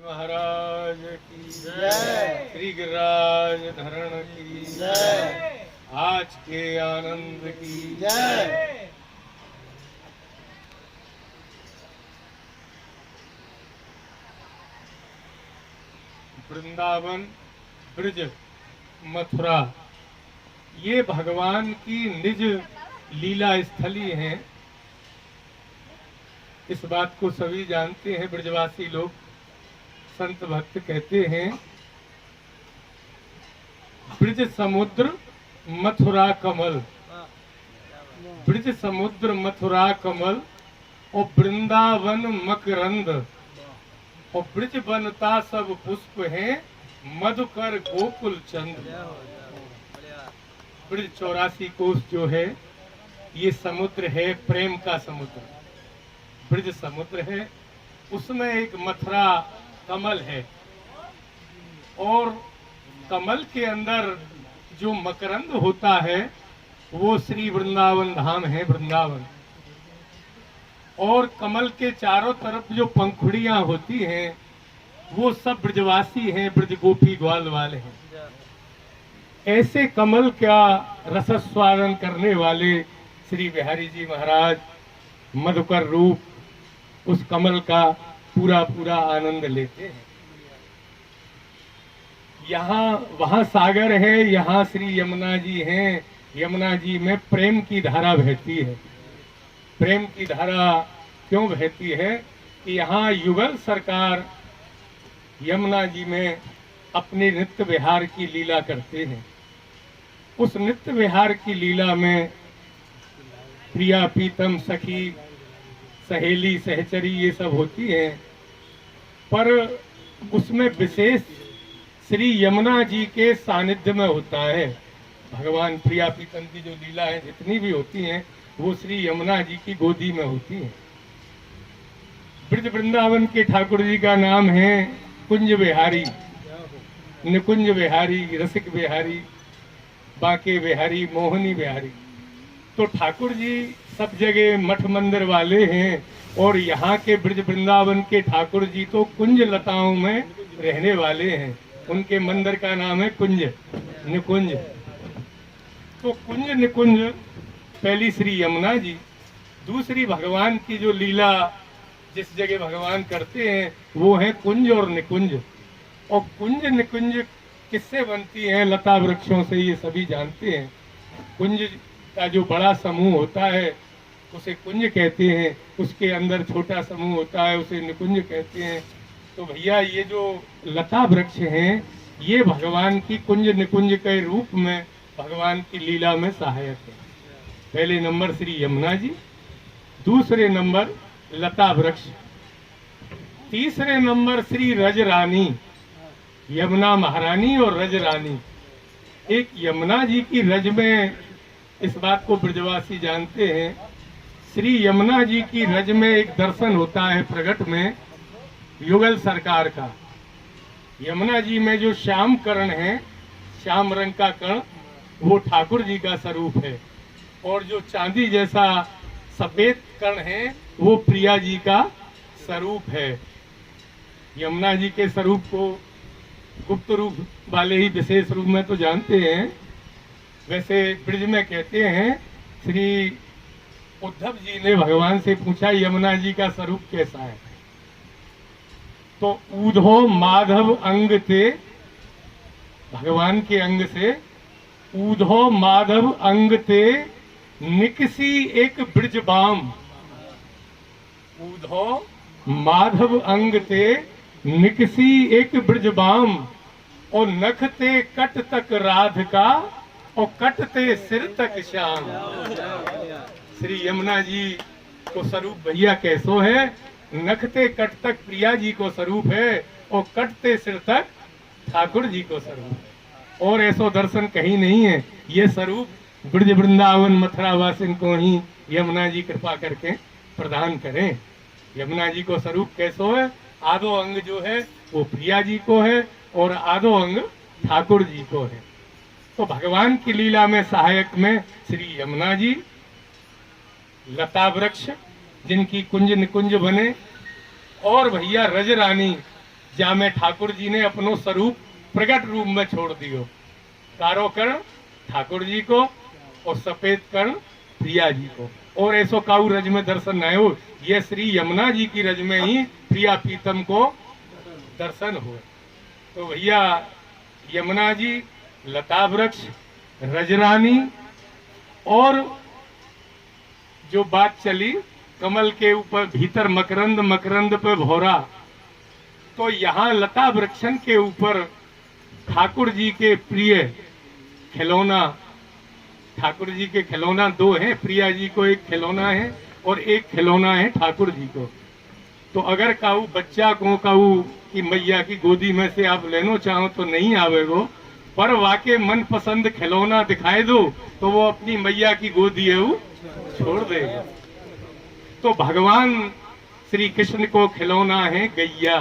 महाराज की जय। श्री गिरिराज धरण की जय। आज के आनंद की जय। वृंदावन, ब्रज, मथुरा ये भगवान की निज लीला स्थली हैं। इस बात को सभी जानते हैं। ब्रजवासी लोग संत भक्त कहते हैं ब्रज समुद्र मथुरा कमल, ब्रज समुद्र मथुरा कमल और वृंदावन मकरंद और ब्रज बनता सब पुष्प हैं मधुकर गोकुल चंद्र। ब्रज 84 कोस जो है ये समुद्र है, प्रेम का समुद्र ब्रज समुद्र है। उसमें एक मथुरा कमल है और कमल के अंदर जो मकरंद होता है वो श्री वृंदावन धाम है, वृंदावन। और कमल के चारों तरफ जो पंखुड़ियां होती हैं वो सब ब्रजवासी हैं, ब्रज गोपी ग्वाल वाले हैं। ऐसे कमल का रसस्वादन करने वाले श्री बिहारी जी महाराज मधुकर रूप उस कमल का पूरा पूरा आनंद लेते हैं। यहाँ वहाँ सागर है, यहाँ श्री यमुना जी हैं। यमुना जी में प्रेम की धारा बहती है। प्रेम की धारा क्यों बहती है कि यहाँ युगल सरकार यमुना जी में अपने नित्य विहार की लीला करते हैं। उस नित्य विहार की लीला में प्रिया पीतम सखी सहेली सहचरी ये सब होती हैं, पर उसमें विशेष श्री यमुना जी के सानिध्य में होता है। भगवान प्रिया पीतम की जो लीला है जितनी भी होती हैं वो श्री यमुना जी की गोदी में होती हैं। ब्रज वृंदावन के ठाकुर जी का नाम है कुंज बिहारी, निकुंज बिहारी, रसिक बिहारी, बांके बिहारी, मोहनी बिहारी। तो ठाकुर जी सब जगह मठ मंदिर वाले हैं और यहाँ के ब्रज वृंदावन के ठाकुर जी तो कुंज लताओं में रहने वाले हैं। उनके मंदिर का नाम है कुंज निकुंज। तो कुंज निकुंज पहली श्री यमुना जी, दूसरी भगवान की जो लीला जिस जगह भगवान करते हैं वो है कुंज और निकुंज। और कुंज निकुंज किससे बनती है? लता वृक्षों से, ये सभी जानते हैं। कुंज का जो बड़ा समूह होता है उसे कुंज कहते हैं, उसके अंदर छोटा समूह होता है उसे निकुंज कहते हैं। तो भैया ये जो लता वृक्ष हैं ये भगवान की कुंज निकुंज के रूप में भगवान की लीला में सहायक है। पहले नंबर श्री यमुना जी, दूसरे नंबर लता वृक्ष, तीसरे नंबर श्री रजरानी, यमुना महारानी और रजरानी। एक यमुना जी की रज में, इस बात को ब्रजवासी जानते हैं, श्री यमुना जी की रज में एक दर्शन होता है प्रगट में युगल सरकार का। यमुना जी में जो श्याम कर्ण है, श्याम रंग का कर्ण, वो ठाकुर जी का स्वरूप है। और जो चांदी जैसा सफेद कर्ण है वो प्रिया जी का स्वरूप है। यमुना जी के स्वरूप को गुप्त रूप वाले ही विशेष रूप में तो जानते हैं। वैसे ब्रज में कहते हैं, श्री उद्धव जी ने भगवान से पूछा यमुना जी का स्वरूप कैसा है, तो ऊधो माधव अंग ते, भगवान के अंग से ऊधो माधव अंग ते निकसी एक ब्रजबाम। ऊधो माधव अंग ते निकसी एक ब्रजबाम और नखते कट तक राधिका और कटते सिर तक श्याम। श्री यमुना जी को स्वरूप भैया कैसो है? नखते कट तक प्रिया जी को स्वरूप है और कटते सिर तक ठाकुर जी को स्वरूप है। और ऐसो दर्शन कहीं नहीं है। ये स्वरूप ब्रज वृंदावन मथुरा वासिन को ही यमुना जी कृपा करके प्रदान करें। यमुना जी को स्वरूप कैसो है? आधो अंग जो है वो प्रिया जी को है और आधो अंग ठाकुर जी को है। तो भगवान की लीला में सहायक में श्री यमुना जी, लता वृक्ष जिनकी कुंज निकुंज बने, और भैया रजरानी जामे ठाकुर जी ने अपनो स्वरूप प्रगट रूप में छोड़ दियो। कारो कर्ण ठाकुर जी को और सफेद कर्ण प्रिया जी को। और ऐसो काऊ रज में दर्शन न हो, ये श्री यमुना जी की रज में ही प्रिया पीतम को दर्शन हुए। तो भैया यमुना जी, लता वृक्ष, रजरानी, और जो बात चली कमल के ऊपर भीतर मकरंद, मकरंद पे भौरा, तो यहाँ लता वृक्षन के ऊपर ठाकुर जी के प्रिय खिलौना, ठाकुर जी के खिलौना दो हैं, प्रिया जी को एक खिलौना है और एक खिलौना है ठाकुर जी को। तो अगर काऊ बच्चा को काऊ की मैया की गोदी में से आप लेना चाहो तो नहीं आवेगो, पर वाके मन पसंद खिलौना दिखाए दो तो वो अपनी मैया की गोदी है वो छोड़ देगा। तो भगवान श्री कृष्ण को खिलौना है गैया।